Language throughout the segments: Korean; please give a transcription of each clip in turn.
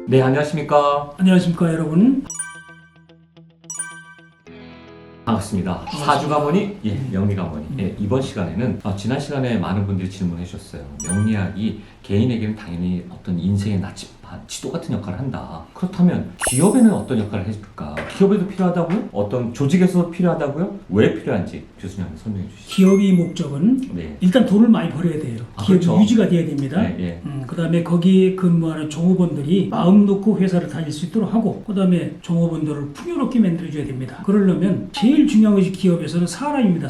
네, 안녕하십니까. 안녕하십니까 여러분. 반갑습니다. 사주 가문이 명리 가문이 이번 시간에는 지난 시간에 많은 분들이 질문해 주셨어요. 명리학이 개인에게는 당연히 어떤 인생의 나침반, 지도 같은 역할을 한다. 그렇다면 기업에는 어떤 역할을 해줄까? 기업에도 필요하다고요? 어떤 조직에서도 필요하다고요? 왜 필요한지 교수님 한번 설명해 주시죠. 기업의 목적은 네. 일단 돈을 많이 벌어야 돼요. 기업이 그렇죠. 유지가 돼야 됩니다. 네, 그 다음에 거기에 근무하는 종업원들이 마음 놓고 회사를 다닐 수 있도록 하고, 그 다음에 종업원들을 풍요롭게 만들어줘야 됩니다. 그러려면 제일 중요한 것이 기업에서는 사람입니다.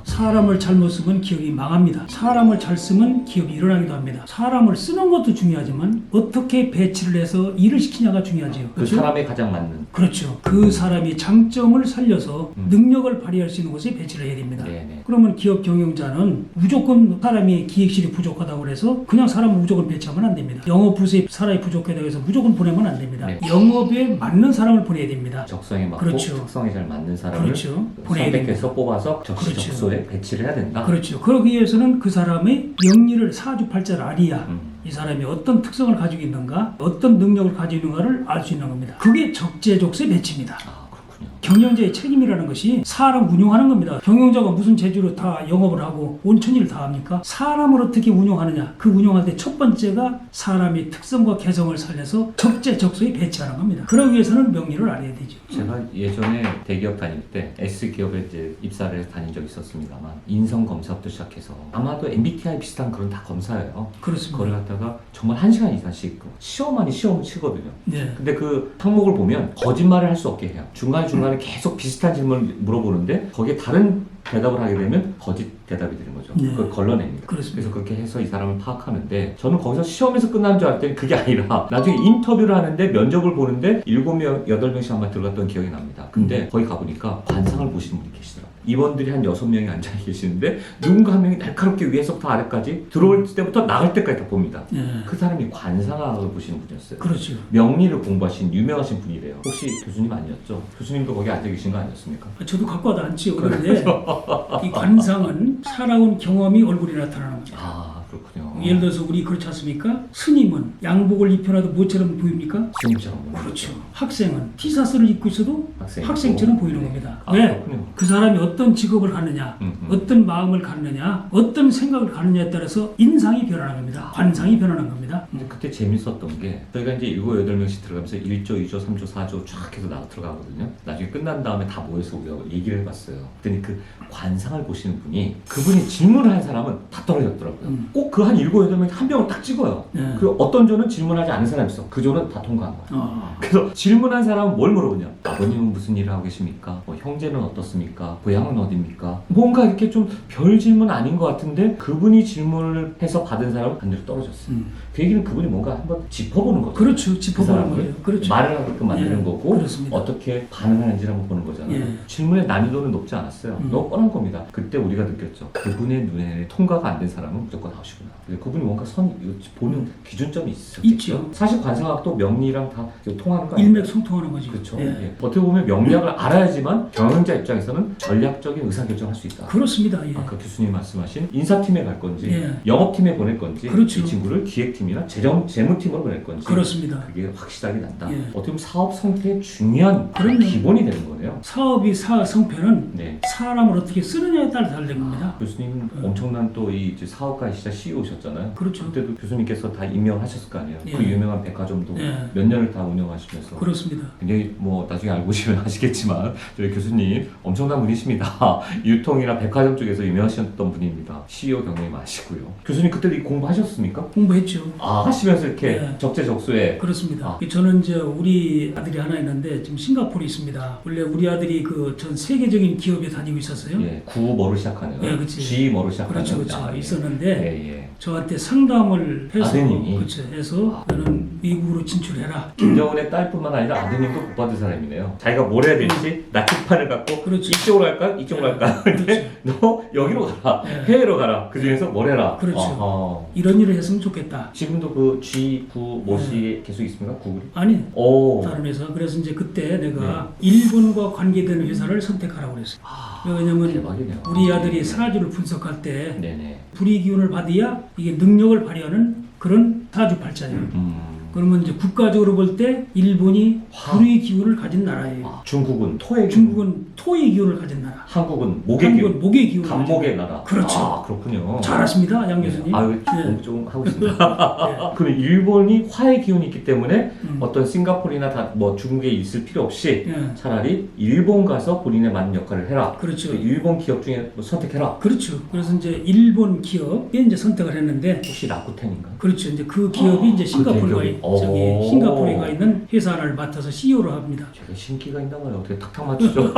사람을 잘못 쓰면 기업이 망합니다. 사람을 잘 쓰면 기업이 일어나기도 합니다. 사람을 쓰는 것도 중요하지만 어떻게 배치를 해서 일을 시키냐가 중요하지요. 그 그렇죠? 사람에 가장 맞는. 그렇죠. 그 사람이 장점을 살려서 능력을 발휘할 수 있는 곳에 배치를 해야 됩니다. 네네. 그러면 기업 경영자는 무조건 사람이 기획실이 부족하다고 해서 그냥 사람을 무조건 배치하면 안 됩니다. 영업 부서에 사람이 부족하다고 해서 무조건 보내면 안 됩니다. 네. 영업에 맞는 사람을 보내야 됩니다. 적성에 맞고 그렇죠. 특성에 잘 맞는 사람을 그렇죠. 보내야 선택해서 뽑아서 그렇죠. 적소에 배치를 해야 된다. 그렇죠. 그러기 위해서는 그 사람의 영리를 사주팔자를 알이야. 이 사람이 어떤 특성을 가지고 있는가, 어떤 능력을 가지고 있는가를 알 수 있는 겁니다. 그게 적재적소의 배치입니다. 그렇군요. 경영자의 책임이라는 것이 사람 운용하는 겁니다. 경영자가 무슨 재주로 다 영업을 하고 온천일을 다 합니까? 사람을 어떻게 운용하느냐. 그 운용할 때 첫 번째가 사람의 특성과 개성을 살려서 적재적소에 배치하는 겁니다. 그러기 위해서는 명리를 알아야 되죠. 제가 예전에 대기업 다닐 때 S기업에 이제 입사를 해서 다닌 적이 있었습니다만 인성 검사부터 시작해서 아마도 MBTI 비슷한 그런 다 검사예요. 그렇습니다. 그걸 갖다가 정말 1시간 이상씩 시험 아닌 시험을 치거든요. 네. 근데 그 항목을 보면 거짓말을 할 수 없게 해요. 중간중간에 계속 비슷한 질문을 물어보는데 거기에 다른 대답을 하게 되면 거짓 대답이 되는 거죠. 네. 그걸 걸러냅니다. 그렇습니다. 그래서 그렇게 해서 이 사람을 파악하는데 저는 거기서 시험에서 끝난 줄 알았더니 그게 아니라 나중에 인터뷰를 하는데 면접을 보는데 7명, 8명씩 아마 들어갔던 기억이 납니다. 근데 거기 가보니까 관상을 보시는 분이 계시더라고요. 임원들이 한 6명이 앉아 계시는데 누군가 한 명이 날카롭게 위에서부터 아래까지 들어올 때부터 나갈 때까지 다 봅니다. 네. 그 사람이 관상학을 보시는 분이었어요. 그렇죠. 명리를 공부하신 유명하신 분이래요. 혹시 교수님 아니었죠? 교수님도 거기 앉아 계신 거 아니었습니까? 저도 갖고 와도 앉지요. 그런데 이 관상은 살아온 경험이 얼굴에 나타나는 겁니다. 그렇군요. 예를 들어서 우리 그렇지 않습니까? 스님은 양복을 입혀놔도 뭐처럼 보입니까? 스님처럼. 그렇죠. 학생은 티셔츠를 입고 있어도 학생이고. 학생처럼 보이는 겁니다. 왜? 그렇군요. 그 사람이 어떤 직업을 하느냐, 어떤 마음을 갖느냐, 어떤 생각을 갖느냐에 따라서 인상이 변하는 겁니다. 관상이 변하는 겁니다. 근데 그때 재밌었던 게 저희가 이제 7, 8명씩 들어가면서 1조, 2조, 3조, 4조 쫙 해서 나가 들어가거든요. 나중에 끝난 다음에 다 모여서 우리가 얘기를 해봤어요. 그랬더니 그 관상을 보시는 분이 그분이 질문을 한 사람은 다 떨어졌더라고요. 꼭 그 한 7, 8명 한 병을 딱 찍어요. 네. 그 어떤 조는 질문하지 않은 사람이 있어. 그 조는 다 통과한 거야. 그래서 질문한 사람은 뭘 물어보냐? 아버님은 무슨 일을 하고 계십니까? 형제는 어떻습니까? 고향은 어디입니까? 뭔가 이렇게 좀 별 질문 아닌 것 같은데 그분이 질문을 해서 받은 사람은 반대로 떨어졌어요. 그 얘기는 그분이 뭔가 한번 짚어보는 거죠. 그렇죠. 그 짚어보는 사람을 거예요. 그렇죠. 말을 하게끔 만드는 예, 거고 그렇습니다. 어떻게 반응하는지를 한번 보는 거잖아요. 예. 질문의 난이도는 높지 않았어요. 너무 뻔한 겁니다. 그때 우리가 느꼈죠. 그분의 눈에 통과가 안 된 사람은 무조건 아웃이구나. 그분이 뭔가 보는 기준점이 있었겠죠. 있죠. 사실 관상학도 명리랑 다 통하는 거 아니에요? 일맥상통하는 거죠. 그렇죠. 예. 예. 어떻게 보면 명리학을 알아야지만 경영자 입장에서는 전략적인 의사결정을 할 수 있다. 그렇습니다. 예. 아까 교수님 말씀하신 인사팀에 갈 건지 예. 영업팀에 보낼 건지 그렇죠. 이 친구를 기획팀이나 재무팀으로 보낼 건지 그렇습니다. 그게 확실하게 난다. 예. 어떻게 보면 사업 성패의 중요한 그럼요. 기본이 되는 거네요. 사업이 성패는 네. 사람을 어떻게 쓰느냐에 따라 다른 겁니다. 교수님은 엄청난 또 이 사업가이시자 CEO셨잖아요. 그렇죠. 그때도 교수님께서 다 임명하셨을 거 아니에요. 예. 그 유명한 백화점도 예. 몇 년을 다 운영하시면서 그렇습니다. 굉장히 뭐 나중에 알고 보시면 아시겠지만 저희 교수님 엄청난 분이십니다. 유통이나 백화점 쪽에서 유명하셨던 분입니다. CEO 경력이 많으시고요. 교수님 그때도 이 공부하셨습니까? 공부했죠. 하시면서 이렇게 예. 적재적소에 그렇습니다. 저는 이제 우리 아들이 하나 있는데 지금 싱가포르에 있습니다. 원래 우리 아들이 그 전 세계적인 기업에 다니고 있었어요. 예, 구뭐로 시작하는 예, 그치. G뭐로 시작하는 그렇죠, 그렇죠. 예. 있었는데 예, 예. 저한테 상담을 해서 아드님이? 그렇죠. 해서 너는 미국으로 진출해라. 김정은의 딸뿐만 아니라 아드님도 복 받은 사람이네요. 자기가 뭘 해야 될지 나침판을 갖고 그렇죠. 이쪽으로 갈까? 이쪽으로 갈까? 근데 너 여기로 가라. 예. 해외로 가라. 그 중에서 뭘 해라. 그렇죠. 어허. 이런 일을 했으면 좋겠다. 지금도 그 G9 뭐시 계속 있습니까? 구글이? 아니 오. 다른 회사. 그래서 이제 그때 내가 일본과 관계되는 회사를 선택하라고 그랬어요. 왜냐면 대박이네요. 우리 아들이 사주를 분석할 때 네네. 불의 기운을 받아야 이게 능력을 발휘하는 그런 사주팔자예요. 그러면 이제 국가적으로 볼 때 일본이 화. 불의 기운을 가진 나라예요. 중국은 토의 기운, 중국은 토의 기운을 가진 나라. 한국은 목의 한국은 기운, 목의 기운을 간목의 가진 나라. 그렇죠. 아, 그렇군요. 잘하십니다, 양 교수님. 아유, 예. 좀 하고 있습니다. 그럼 일본이 화의 기운이 있기 때문에 어떤 싱가포르나 뭐 중국에 있을 필요 없이 예. 차라리 일본 가서 본인에 맞는 역할을 해라. 그렇죠. 일본 기업 중에 뭐 선택해라. 그렇죠. 그래서 이제 일본 기업에 이제 선택을 했는데, 혹시 라쿠텐인가요? 그렇죠. 이제 그 기업이 이제 싱가포르에 대기업이? 오. 싱가포르에 가 있는 회사 하나를 맡아서 CEO로 합니다. 제가 신기가 있나 봐요. 어떻게 탁탁 맞추죠?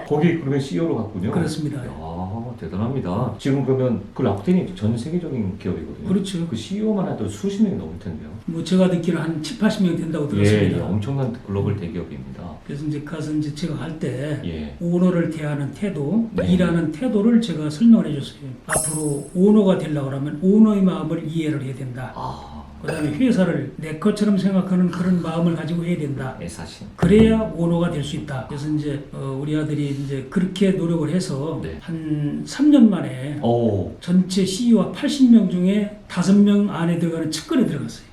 거기 그러면 CEO로 갔군요. 그렇습니다. 이야, 대단합니다. 지금 그러면 그 라쿠텐이 전 세계적인 기업이거든요. 그렇죠. 그 CEO만 해도 수십 명이 넘을 텐데요. 뭐 제가 듣기로 한 7, 80명 된다고 예, 들었습니다. 예, 엄청난 글로벌 대기업입니다. 그래서 이제 가서 이제 제가 할 때 예. 오너를 대하는 태도, 네. 일하는 태도를 제가 설명을 해줬어요. 앞으로 오너가 되려고 하면 오너의 마음을 이해를 해야 된다. 아, 그 다음에 회사를 내 것처럼 생각하는 그런 마음을 가지고 해야 된다. 애사심. 그래야 오너가 될 수 있다. 그래서 이제 우리 아들이 이제 그렇게 노력을 해서 네. 한 3년 만에 오, 전체 CEO와 80명 중에 5명 안에 들어가는 측근에 들어갔어요.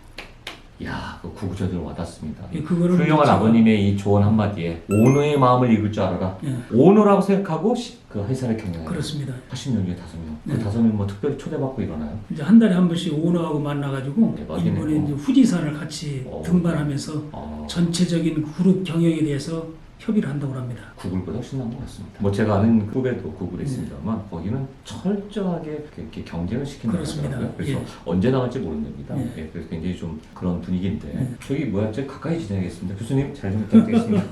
야, 그 구구절절 와닿습니다. 예, 그거를 훌륭한 제가- 아버님의 이 조언 한마디에 오너의 마음을 읽을 줄 알아라. 예, 오너라고 생각하고 그 회사를 경영해요. 그렇습니다. 80명 중에 5명. 네. 그 5명 뭐 특별히 초대받고 일어나요? 이제 한 달에 한 번씩 오너하고 만나가지고 대박이네요. 이번에 이제 후지산을 같이 등반하면서 전체적인 그룹 경영에 대해서 협의를 한다고 합니다. 구글보다 훨씬 나은 것 같습니다. 뭐 제가 아는 후배도 구글에 있습니다만 거기는 철저하게 이렇게 경쟁을 시킨다고 그렇습니다. 하더라고요. 그래서 예. 언제 나갈지 모르는 겁니다. 예. 예, 그래서 굉장히 좀 그런 분위기인데 예. 저기 뭐야, 저 가까이 지내야겠습니다. 교수님 잘 좀 부탁드리겠습니다.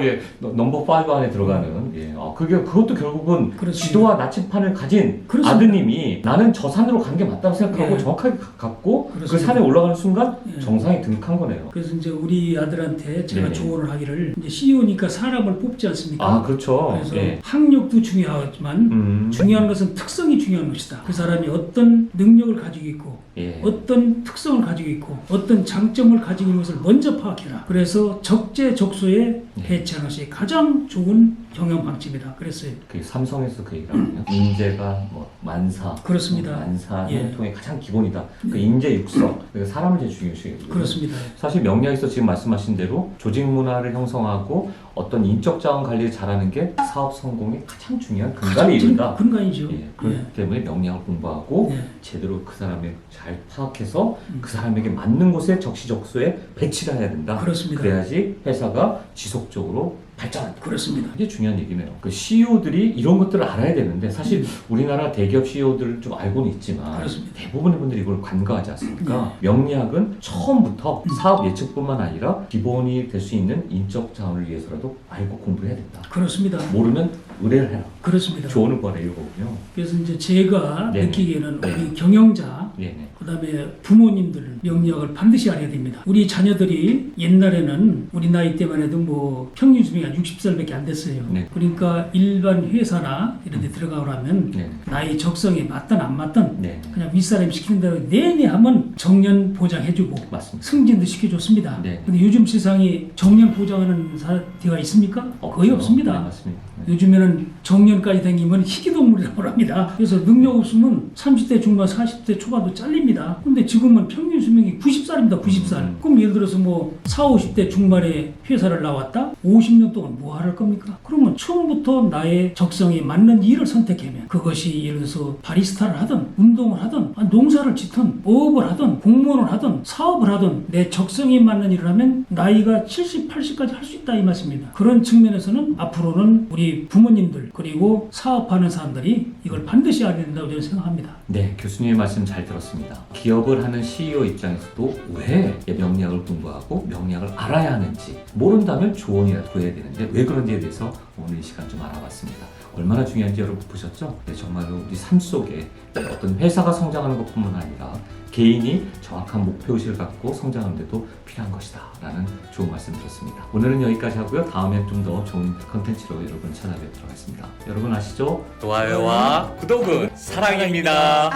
예, 넘버 5 안에 들어가는 예, 그것도 결국은 그렇습니다. 지도와 나침판을 가진 그렇습니다. 아드님이 나는 저 산으로 간 게 맞다고 생각하고 예. 정확하게 갔고 그 그렇습니다. 산에 올라가는 순간 예. 정상에 등극한 거네요. 그래서 이제 우리 아들한테 제가 네네. 조언을 하기를 이제 CEO니까 사람을 뽑지 않습니까? 아, 그렇죠. 그래서 예. 학력도 중요하지만 중요한 것은 특성이 중요한 것이다. 그 사람이 어떤 능력을 가지고 있고 예. 어떤 특성을 가지고 있고 어떤 장점을 가지고 있는 것을 먼저 파악해라. 그래서 적재적소에 배치하는 것이 가장 좋은 경영 방침이다. 그랬어요. 그 삼성에서 그 얘기하거든요. 인재가 뭐 만사, 그렇습니다. 만사 예. 형통의 가장 기본이다. 그 인재 육성, 그 사람을 제일 중요시해요. 그렇습니다. 사실 명리학에서 지금 말씀하신 대로 조직 문화를 형성하고 어떤 인적 자원 관리를 잘하는 게 사업 성공의 가장 중요한 근간에 이른다. 근간이죠. 예, 그렇기 때문에 명리학을 공부하고 예. 제대로 그 사람을 잘 파악해서 그 사람에게 맞는 곳에 적시적소에 배치를 해야 된다. 그렇습니다. 그래야지 회사가 지속적으로 발전한다. 그렇습니다. 이게 중요한 얘기네요. 그 CEO들이 이런 것들을 알아야 되는데 사실 우리나라 대기업 CEO들을 좀 알고는 있지만 그렇습니다. 대부분의 분들이 이걸 간과하지 않습니까? 명리학은 처음부터 사업 예측뿐만 아니라 기본이 될 수 있는 인적 자원을 위해서라도 알고 공부를 해야 된다. 그렇습니다. 모르면 의뢰를 해라. 그렇습니다. 조언을 구하라 이거군요. 그래서 이제 제가 네네. 느끼기에는 네. 우리 경영자 네네. 그다음에 부모님들 명리학을 반드시 알아야 됩니다. 우리 자녀들이 옛날에는 우리 나이 때만 해도 뭐 평균 수명이 한 60살밖에 안 됐어요. 네. 그러니까 일반 회사나 이런 데 들어가려면 네네. 나이 적성에 맞든 안 맞든 네네. 그냥 윗사람이 시키는 대로 내내 하면 정년 보장해주고 맞습니다. 승진도 시켜줬습니다. 네. 근데 요즘 세상이 정년 보장하는 사태가 있습니까? 거의 없죠. 없습니다. 네, 맞습니다. 네. 요즘에는 정년까지 다니면 희귀동물이라고 합니다. 그래서 능력 없으면 30대 중반, 40대 초반도 잘립니다. 근데 지금은 평균 수명이 90살입니다. 90살. 그럼 예를 들어서 뭐 40, 50대 중반에 회사를 나왔다? 50년 동안 뭐 할 겁니까? 그러면 처음부터 나의 적성에 맞는 일을 선택하면 그것이 예를 들어서 바리스타를 하든 운동을 하든 농사를 짓든 어업을 하든 공무원을 하든 사업을 하든 내 적성에 맞는 일을 하면 나이가 70, 80까지 할 수 있다 이 말씀입니다. 그런 측면에서는 앞으로는 우리 부모님들 그리고 사업하는 사람들이 이걸 반드시 알아야 된다고 저는 생각합니다. 네, 교수님의 말씀 잘 들었습니다. 기업을 하는 CEO 입장에서도 왜 명리학을 공부하고 명리학을 알아야 하는지 모른다면 조언이라도 구해야 되는데 왜 그런지에 대해서 오늘 이 시간 좀 알아봤습니다. 얼마나 중요한지 여러분 보셨죠? 네, 정말로 우리 삶 속에 어떤 회사가 성장하는 것뿐만 아니라 개인이 정확한 목표의식을 갖고 성장하는 데도 필요한 것이다 라는 좋은 말씀 드렸습니다. 오늘은 여기까지 하고요. 다음엔 좀 더 좋은 컨텐츠로 여러분 찾아뵙도록 하겠습니다. 여러분 아시죠? 좋아요와 구독은 사랑입니다.